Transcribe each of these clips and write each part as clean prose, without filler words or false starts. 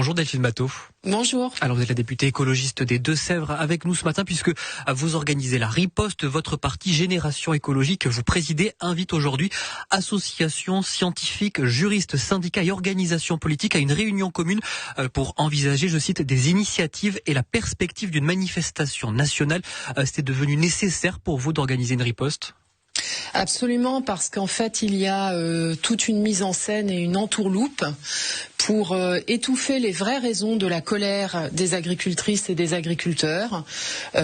Bonjour Delphine Bateau. Bonjour. Alors vous êtes la députée écologiste des Deux-Sèvres avec nous ce matin puisque vous organisez la riposte. Votre parti Génération Écologique que vous présidez invite aujourd'hui associations scientifiques, juristes, syndicats et organisations politiques à une réunion commune pour envisager, je cite, des initiatives et la perspective d'une manifestation nationale. C'était devenu nécessaire pour vous d'organiser une riposte ? Absolument, parce qu'en fait, il y a toute une mise en scène et une entourloupe pour étouffer les vraies raisons de la colère des agricultrices et des agriculteurs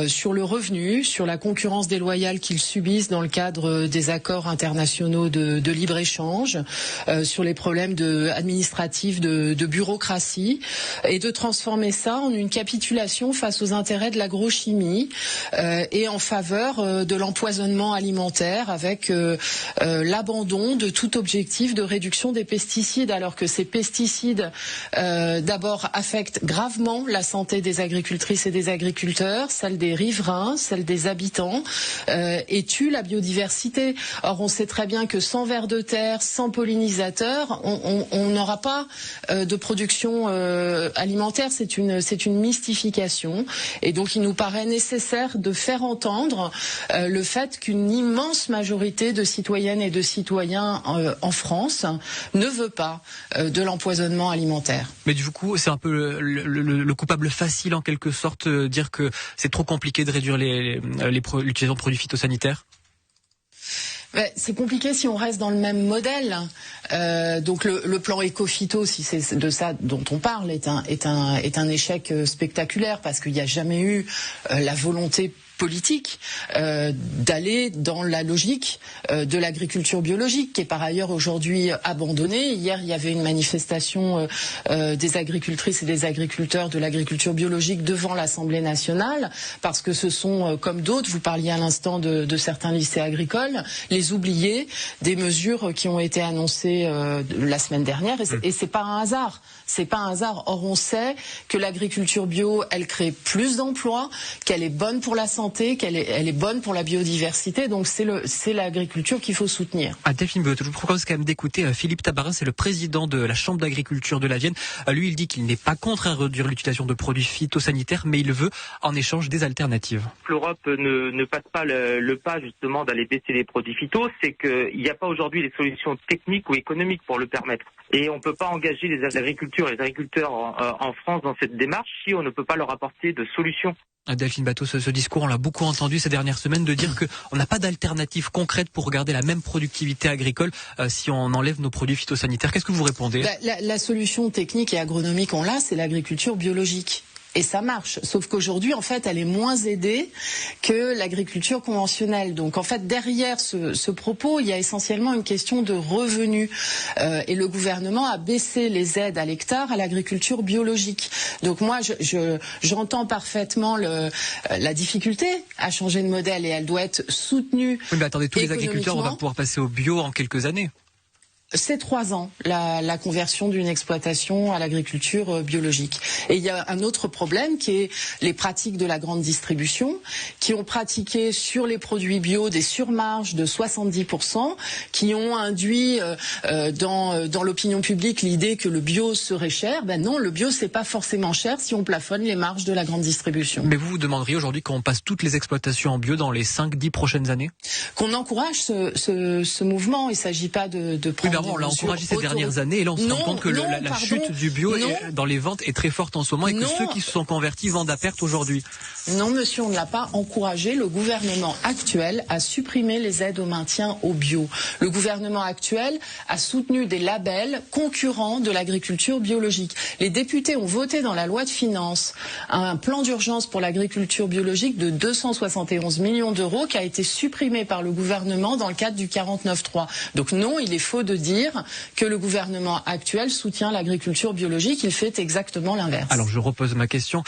sur le revenu, sur la concurrence déloyale qu'ils subissent dans le cadre des accords internationaux de libre-échange, sur les problèmes administratifs de bureaucratie, et de transformer ça en une capitulation face aux intérêts de l'agrochimie et en faveur de l'empoisonnement alimentaire avec l'abandon de tout objectif de réduction des pesticides, alors que ces pesticides d'abord affectent gravement la santé des agricultrices et des agriculteurs, celle des riverains, celle des habitants, et tuent la biodiversité. Or, on sait très bien que sans vers de terre, sans pollinisateurs, on n'aura pas de production alimentaire. C'est une mystification. Et donc, il nous paraît nécessaire de faire entendre le fait qu'une immense majorité de citoyennes et de citoyens en France ne veut pas de l'empoisonnement alimentaire. Mais du coup, c'est un peu le coupable facile en quelque sorte, dire que c'est trop compliqué de réduire l'utilisation de produits phytosanitaires. C'est compliqué si on reste dans le même modèle. Donc le plan éco-phyto, si c'est de ça dont on parle, est un échec spectaculaire parce qu'il n'y a jamais eu la volonté politique d'aller dans la logique de l'agriculture biologique, qui est par ailleurs aujourd'hui abandonnée. Hier, il y avait une manifestation des agricultrices et des agriculteurs de l'agriculture biologique devant l'Assemblée nationale, parce que ce sont, comme d'autres, vous parliez à l'instant de certains lycées agricoles, les oubliés des mesures qui ont été annoncées la semaine dernière, et c'est pas un hasard. C'est pas un hasard. Or, on sait que l'agriculture bio, elle crée plus d'emplois, qu'elle est bonne pour la santé, qu'elle est bonne pour la biodiversité. Donc, c'est l'agriculture qu'il faut soutenir. Delphine Bateau, je vous propose quand même d'écouter Philippe Tabarin, c'est le président de la Chambre d'agriculture de la Vienne. Lui, il dit qu'il n'est pas contre réduire l'utilisation de produits phytosanitaires, mais il veut en échange des alternatives. L'Europe ne passe pas le pas justement d'aller baisser les produits phytos, c'est qu'il n'y a pas aujourd'hui les solutions techniques ou économiques pour le permettre. Et on ne peut pas engager les agriculteurs en France dans cette démarche si on ne peut pas leur apporter de solutions. Delphine Bateau, ce discours, on l'a beaucoup entendu ces dernières semaines, de dire qu'on n'a pas d'alternative concrète pour garder la même productivité agricole si on enlève nos produits phytosanitaires. Qu'est-ce que vous répondez ? La solution technique et agronomique, on l'a, c'est l'agriculture biologique. Et ça marche, sauf qu'aujourd'hui, en fait, elle est moins aidée que l'agriculture conventionnelle. Donc, en fait, derrière ce propos, il y a essentiellement une question de revenus. Et le gouvernement a baissé les aides à l'hectare à l'agriculture biologique. Donc, moi, j'entends parfaitement la difficulté à changer de modèle, et elle doit être soutenue. Oui, mais attendez, tous les agriculteurs, on va pouvoir passer au bio en quelques années. C'est 3 ans, la conversion d'une exploitation à l'agriculture biologique. Et il y a un autre problème qui est les pratiques de la grande distribution, qui ont pratiqué sur les produits bio des surmarges de 70%, qui ont induit dans l'opinion publique l'idée que le bio serait cher. Ben non, le bio, c'est pas forcément cher si on plafonne les marges de la grande distribution. Mais vous demanderiez aujourd'hui qu'on passe toutes les exploitations en bio dans les 5-10 prochaines années ? Qu'on encourage ce mouvement. Il s'agit pas de prendre... On l'a encouragé ces dernières années, et là on se rend compte que la chute du bio dans les ventes est très forte en ce moment, et que ceux qui se sont convertis vendent à perte aujourd'hui. Non monsieur, on ne l'a pas encouragé. Le gouvernement actuel a supprimé les aides au maintien au bio. Le gouvernement actuel a soutenu des labels concurrents de l'agriculture biologique. Les députés ont voté dans la loi de finances un plan d'urgence pour l'agriculture biologique de 271 millions d'euros qui a été supprimé par le gouvernement dans le cadre du 49.3. Donc non, il est faux de dire que le gouvernement actuel soutient l'agriculture biologique. Il fait exactement l'inverse. Alors je repose ma question.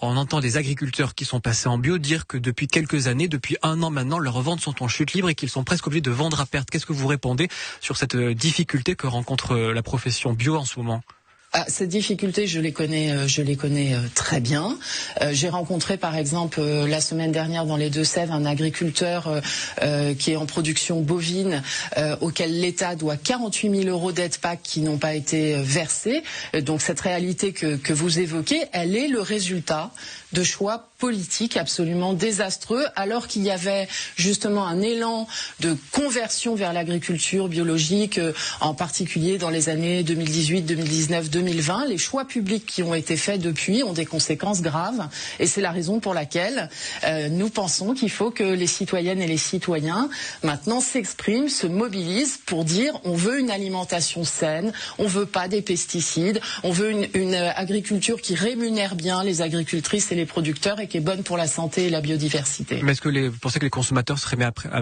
On entend des agriculteurs qui sont passés en bio dire que depuis quelques années, depuis 1 an maintenant, leurs ventes sont en chute libre et qu'ils sont presque obligés de vendre à perte. Qu'est-ce que vous répondez sur cette difficulté que rencontre la profession bio en ce moment ? Ces difficultés, je les connais très bien. J'ai rencontré, par exemple, la semaine dernière dans les Deux-Sèvres, un agriculteur qui est en production bovine, auquel l'État doit 48 000 € d'aide PAC qui n'ont pas été versés. Donc cette réalité que vous évoquez, elle est le résultat de choix politiques absolument désastreux, alors qu'il y avait justement un élan de conversion vers l'agriculture biologique, en particulier dans les années 2018, 2019, 2020. Les choix publics qui ont été faits depuis ont des conséquences graves, et c'est la raison pour laquelle nous pensons qu'il faut que les citoyennes et les citoyens maintenant s'expriment, se mobilisent pour dire on veut une alimentation saine, on veut pas des pesticides, on veut une agriculture qui rémunère bien les agricultrices et les producteurs et qui est bonne pour la santé et la biodiversité. Mais est-ce que vous pensez que les consommateurs seraient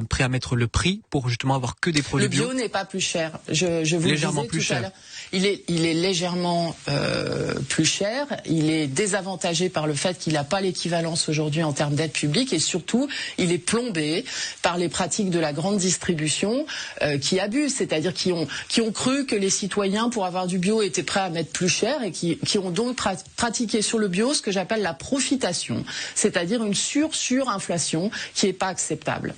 prêts à mettre le prix pour justement avoir que des produits bio? Le bio n'est pas plus cher. Je vous légèrement le plus disais tout à cher. l'heure. Il est légèrement plus cher. Il est désavantagé par le fait qu'il n'a pas l'équivalence aujourd'hui en termes d'aide publique, et surtout il est plombé par les pratiques de la grande distribution qui abusent, c'est-à-dire qui ont cru que les citoyens, pour avoir du bio, étaient prêts à mettre plus cher, et qui ont donc pratiqué sur le bio ce que j'appelle la profitation, c'est-à-dire une surinflation qui n'est pas acceptable.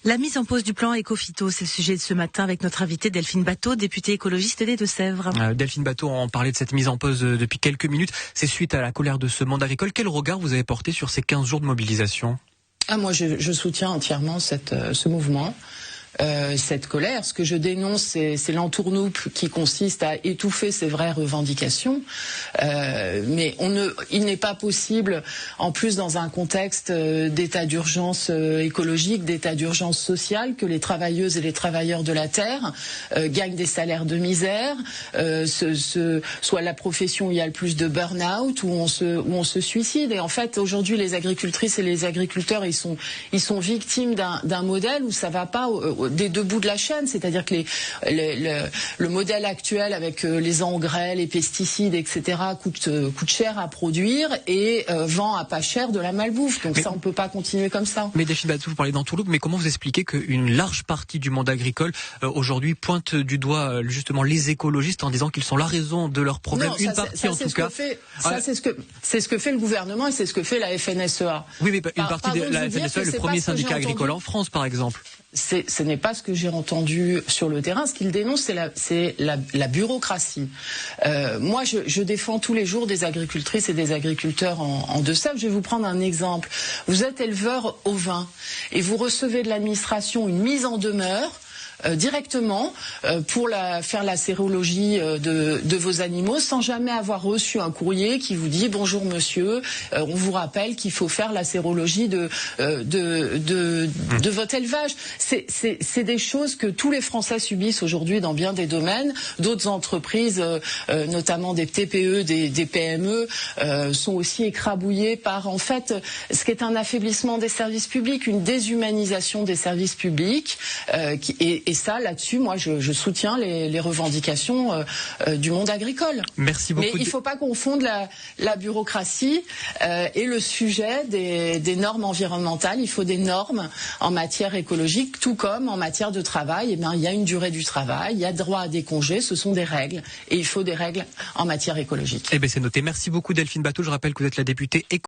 La mise en pause du plan Éco-Phyto, c'est le sujet de ce matin avec notre invitée Delphine Batteau, députée écologiste des Deux-Sèvres. Delphine Batteau, on parlait de cette mise en pause depuis quelques minutes. C'est suite à la colère de ce monde agricole. Quel regard vous avez porté sur ces 15 jours de mobilisation? Moi, je soutiens entièrement ce mouvement. Cette colère. Ce que je dénonce, c'est l'entourloupe qui consiste à étouffer ces vraies revendications. Mais il n'est pas possible, en plus dans un contexte d'état d'urgence écologique, d'état d'urgence sociale, que les travailleuses et les travailleurs de la terre gagnent des salaires de misère, soit la profession où il y a le plus de burn-out, où on se suicide. Et en fait, aujourd'hui, les agricultrices et les agriculteurs, ils sont victimes d'un modèle où ça va pas des deux bouts de la chaîne, c'est-à-dire que le modèle actuel avec les engrais, les pesticides, etc. coûte cher à produire et vend à pas cher de la malbouffe. Donc ça, on peut pas continuer comme ça. Mais Delphine Batteau, vous parlez d'entourloupe, mais comment vous expliquez qu'une large partie du monde agricole aujourd'hui pointe du doigt justement les écologistes en disant qu'ils sont la raison de leurs problèmes? Une partie en tout cas. C'est ce que fait le gouvernement et c'est ce que fait la FNSEA. Oui, mais une partie de la FNSEA est le premier syndicat agricole en France, par exemple. Ce n'est pas ce que j'ai entendu sur le terrain. Ce qu'il dénonce, c'est la bureaucratie. Moi, je défends tous les jours des agricultrices et des agriculteurs en Deux-Sèvres. Je vais vous prendre un exemple. Vous êtes éleveur ovin et vous recevez de l'administration une mise en demeure directement pour faire la sérologie de vos animaux sans jamais avoir reçu un courrier qui vous dit bonjour monsieur, on vous rappelle qu'il faut faire la sérologie de votre élevage. C'est des choses que tous les Français subissent aujourd'hui dans bien des domaines. D'autres entreprises, notamment des TPE, des PME, sont aussi écrabouillées par en fait ce qui est un affaiblissement des services publics, une déshumanisation des services publics et ça, là-dessus, moi, je soutiens les revendications du monde agricole. Merci beaucoup. Mais il ne faut pas confondre la bureaucratie et le sujet des normes environnementales. Il faut des normes en matière écologique, tout comme en matière de travail. Eh bien, il y a une durée du travail, il y a droit à des congés, ce sont des règles. Et il faut des règles en matière écologique. Eh bien, c'est noté. Merci beaucoup, Delphine Batteau. Je rappelle que vous êtes la députée